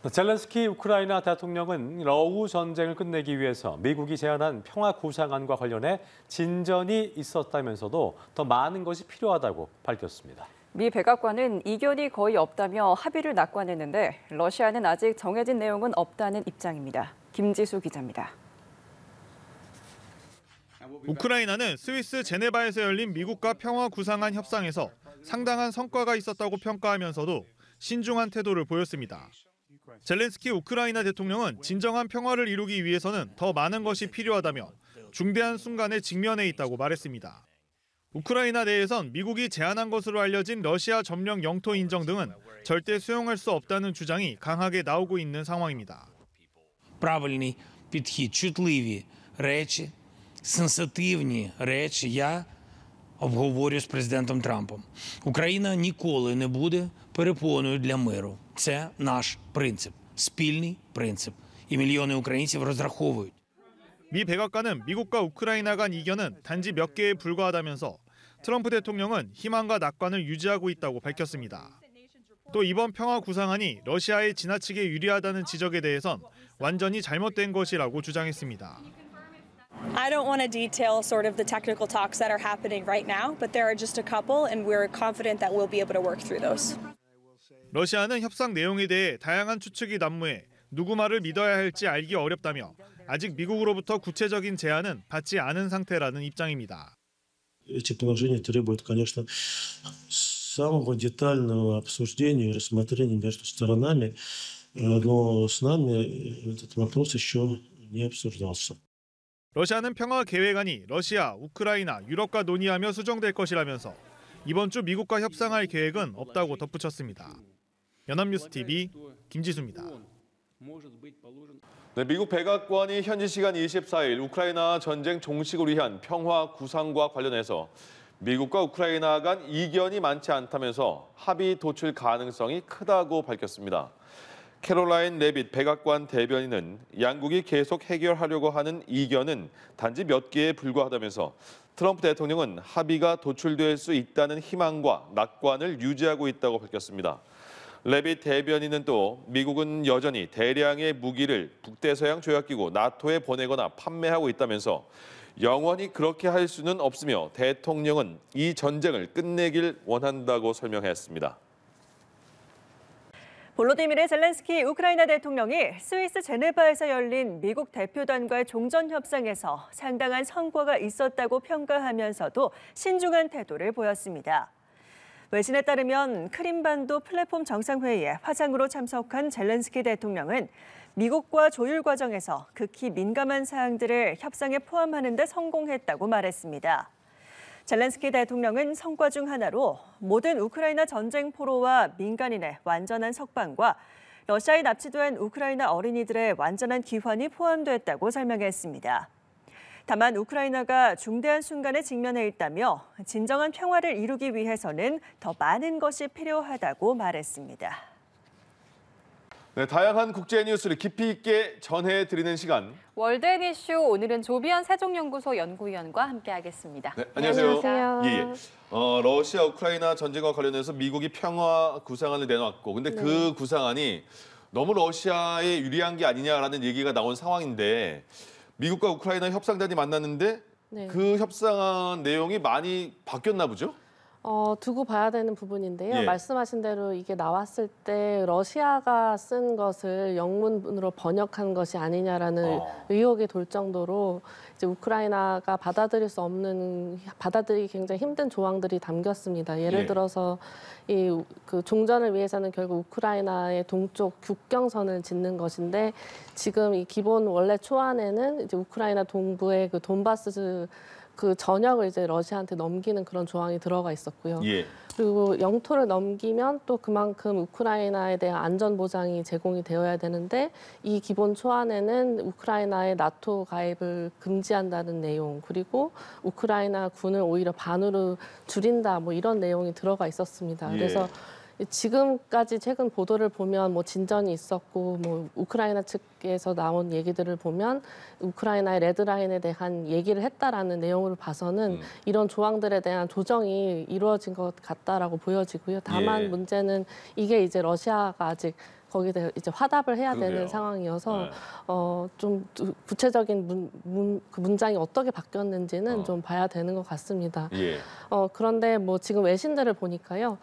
젤렌스키 우크라이나 대통령은 러우 전쟁을 끝내기 위해서 미국이 제안한 평화 구상안과 관련해 진전이 있었다면서도 더 많은 것이 필요하다고 밝혔습니다. 미 백악관은 이견이 거의 없다며 합의를 낙관했는데 러시아는 아직 정해진 내용은 없다는 입장입니다. 김지수 기자입니다. 우크라이나는 스위스 제네바에서 열린 미국과 평화 구상안 협상에서 상당한 성과가 있었다고 평가하면서도 신중한 태도를 보였습니다. 젤렌스키 우크라이나 대통령은 진정한 평화를 이루기 위해서는 더 많은 것이 필요하다며 중대한 순간에 직면해 있다고 말했습니다. 우크라이나 내에선 미국이 제안한 것으로 알려진 러시아 점령 영토 인정 등은 절대 수용할 수 없다는 주장이 강하게 나오고 있는 상황입니다. Правильний підхід, чутливі речі, сенситивні речі я обговорю з президентом Трампом. Україна ніколи не буде перепоною для миру. Це наш принцип, спільний принцип. І мільйони українців розраховують. 미 백악관은 미국과 우크라이나 간 이견은 단지 몇 개에 불과하다면서 트럼프 대통령은 희망과 낙관을 유지하고 있다고 밝혔습니다. 또 이번 평화 구상안이 러시아에 지나치게 유리하다는 지적에 대해선 완전히 잘못된 것이라고 주장했습니다. I don't want to detail sort of the technical talks that are happening right now, but there are just a couple and we're confident that we'll be able to work through those. 러시아는 협상 내용에 대해 다양한 추측이 난무해 누구 말을 믿어야 할지 알기 어렵다며 아직 미국으로부터 구체적인 제안은 받지 않은 상태라는 입장입니다. Эти положения требуют, конечно, самого детального обсуждения и рассмотрения между сторонами, но с нами этот вопрос еще не обсуждался. 러시아는 평화 계획안이 러시아, 우크라이나, 유럽과 논의하며 수정될 것이라면서 이번 주 미국과 협상할 계획은 없다고 덧붙였습니다. 연합뉴스 TV 김지수입니다. 네, 미국 백악관이 현지 시간 24일 우크라이나 전쟁 종식을 위한 평화 구상과 관련해서 미국과 우크라이나 간 이견이 많지 않다면서 합의 도출 가능성이 크다고 밝혔습니다. 캐롤라인 레빗 백악관 대변인은 양국이 계속 해결하려고 하는 이견은 단지 몇 개에 불과하다면서 트럼프 대통령은 합의가 도출될 수 있다는 희망과 낙관을 유지하고 있다고 밝혔습니다. 레빗 대변인은 또 미국은 여전히 대량의 무기를 북대서양 조약기구 나토에 보내거나 판매하고 있다면서 영원히 그렇게 할 수는 없으며 대통령은 이 전쟁을 끝내길 원한다고 설명했습니다. 볼로디미르 젤렌스키 우크라이나 대통령이 스위스 제네바에서 열린 미국 대표단과의 종전 협상에서 상당한 성과가 있었다고 평가하면서도 신중한 태도를 보였습니다. 외신에 따르면 크림반도 플랫폼 정상회의에 화상으로 참석한 젤렌스키 대통령은 미국과 조율 과정에서 극히 민감한 사항들을 협상에 포함하는 데 성공했다고 말했습니다. 젤렌스키 대통령은 성과 중 하나로 모든 우크라이나 전쟁 포로와 민간인의 완전한 석방과 러시아에 납치된 우크라이나 어린이들의 완전한 귀환이 포함됐다고 설명했습니다. 다만 우크라이나가 중대한 순간에 직면해 있다며 진정한 평화를 이루기 위해서는 더 많은 것이 필요하다고 말했습니다. 네, 다양한 국제 뉴스를 깊이 있게 전해드리는 시간. 월드앤 이슈, 오늘은 조비안 세종연구소 연구위원과 함께하겠습니다. 네, 안녕하세요. 안녕하세요. 예. 러시아 우크라이나 전쟁과 관련해서 미국이 평화 구상안을 내놨고, 근데 그 구상안이 너무 러시아에 유리한 게 아니냐라는 얘기가 나온 상황인데 미국과 우크라이나 협상단이 만났는데 그 협상안 내용이 많이 바뀌었나 보죠? 두고 봐야 되는 부분인데요. 예. 말씀하신 대로 이게 나왔을 때 러시아가 쓴 것을 영문으로 번역한 것이 아니냐라는 의혹이 돌 정도로 이제 우크라이나가 받아들일 수 없는, 받아들이기 굉장히 힘든 조항들이 담겼습니다. 예를 들어서 그 종전을 위해서는 결국 우크라이나의 동쪽 국경선을 짓는 것인데 지금 이 기본 원래 초안에는 이제 우크라이나 동부의 그 돈바스 그 전역을 이제 러시아한테 넘기는 그런 조항이 들어가 있었고요. 그리고 영토를 넘기면 또 그만큼 우크라이나에 대한 안전 보장이 제공이 되어야 되는데 이 기본 초안에는 우크라이나의 나토 가입을 금지한다는 내용, 그리고 우크라이나 군을 오히려 반으로 줄인다, 뭐 이런 내용이 들어가 있었습니다. 그래서 지금까지 최근 보도를 보면 뭐 진전이 있었고 뭐 우크라이나 측에서 나온 얘기들을 보면 우크라이나의 레드라인에 대한 얘기를 했다라는 내용을 봐서는 이런 조항들에 대한 조정이 이루어진 것 같다라고 보여지고요. 다만 문제는 이게 이제 러시아가 아직 거기에 대해 이제 화답을 해야 그러게요. 되는 상황이어서 네. 좀 구체적인 그 문장이 어떻게 바뀌었는지는 어. 좀 봐야 되는 것 같습니다. 예. 그런데 뭐 지금 외신들을 보니까요.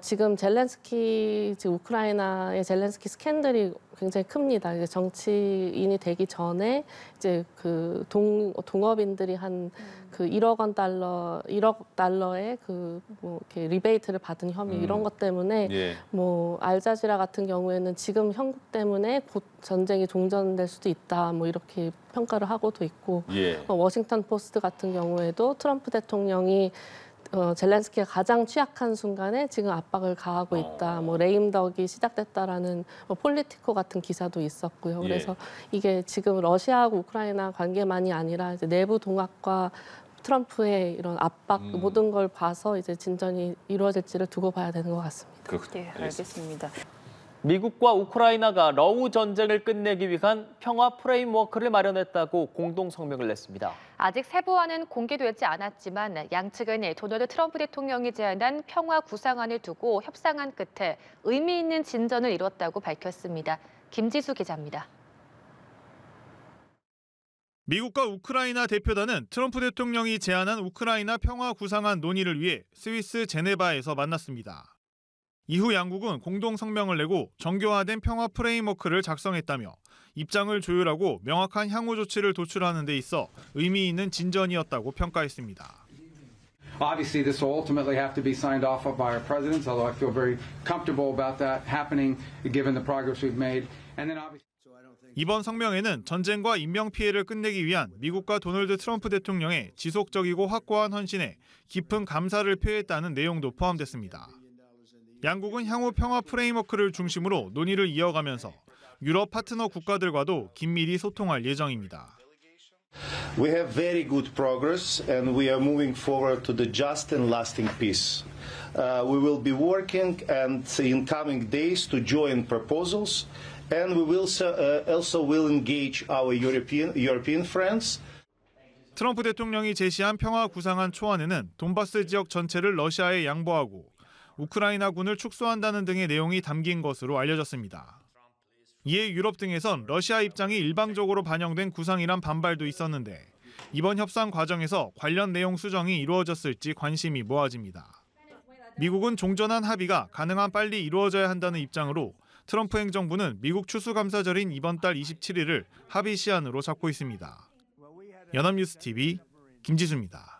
지금 지금 우크라이나의 젤렌스키 스캔들이 굉장히 큽니다. 이제 정치인이 되기 전에 이제 그 동업인들이 한 그 1억 달러의 그 뭐 이렇게 리베이트를 받은 혐의 이런 것 때문에 예. 뭐 알자지라 같은 경우에는 지금 형국 때문에 곧 전쟁이 종전될 수도 있다. 뭐 이렇게 평가를 하고도 있고 예. 워싱턴 포스트 같은 경우에도 트럼프 대통령이 젤렌스키가 가장 취약한 순간에 지금 압박을 가하고 있다. 뭐 레임덕이 시작됐다라는 폴리티코 같은 기사도 있었고요. 그래서 이게 지금 러시아하고 우크라이나 관계만이 아니라 이제 내부 동학과 트럼프의 이런 압박 모든 걸 봐서 이제 진전이 이루어질지를 두고 봐야 되는 것 같습니다. 그렇군요. 네, 알겠습니다. 미국과 우크라이나가 러우 전쟁을 끝내기 위한 평화 프레임워크를 마련했다고 공동 성명을 냈습니다. 아직 세부화는 공개되지 않았지만 양측은 도널드 트럼프 대통령이 제안한 평화 구상안을 두고 협상한 끝에 의미 있는 진전을 이뤘다고 밝혔습니다. 김지수 기자입니다. 미국과 우크라이나 대표단은 트럼프 대통령이 제안한 우크라이나 평화 구상안 논의를 위해 스위스 제네바에서 만났습니다. 이후 양국은 공동 성명을 내고 정교화된 평화 프레임워크를 작성했다며 입장을 조율하고 명확한 향후 조치를 도출하는 데 있어 의미 있는 진전이었다고 평가했습니다. Obviously, this will ultimately have to be signed off by our presidents, although I feel very comfortable about that happening given the progress we've made. And then obviously 이번 성명에는 전쟁과 인명 피해를 끝내기 위한 미국과 도널드 트럼프 대통령의 지속적이고 확고한 헌신에 깊은 감사를 표했다는 내용도 포함됐습니다. 양국은 향후 평화 프레임워크를 중심으로 논의를 이어가면서 유럽 파트너 국가들과도 긴밀히 소통할 예정입니다. We have very good progress and we are moving forward to the just and lasting peace. We will be working and in coming days to join proposals and we will also will engage our European friends. 트럼프 대통령이 제시한 평화 구상안 초안에는 돈바스 지역 전체를 러시아에 양보하고 우크라이나군을 축소한다는 등의 내용이 담긴 것으로 알려졌습니다. 이에 유럽 등에선 러시아 입장이 일방적으로 반영된 구상이란 반발도 있었는데 이번 협상 과정에서 관련 내용 수정이 이루어졌을지 관심이 모아집니다. 미국은 종전한 합의가 가능한 빨리 이루어져야 한다는 입장으로 트럼프 행정부는 미국 추수감사절인 이번 달 27일을 합의 시한으로 잡고 있습니다. 연합뉴스 TV 김지수입니다.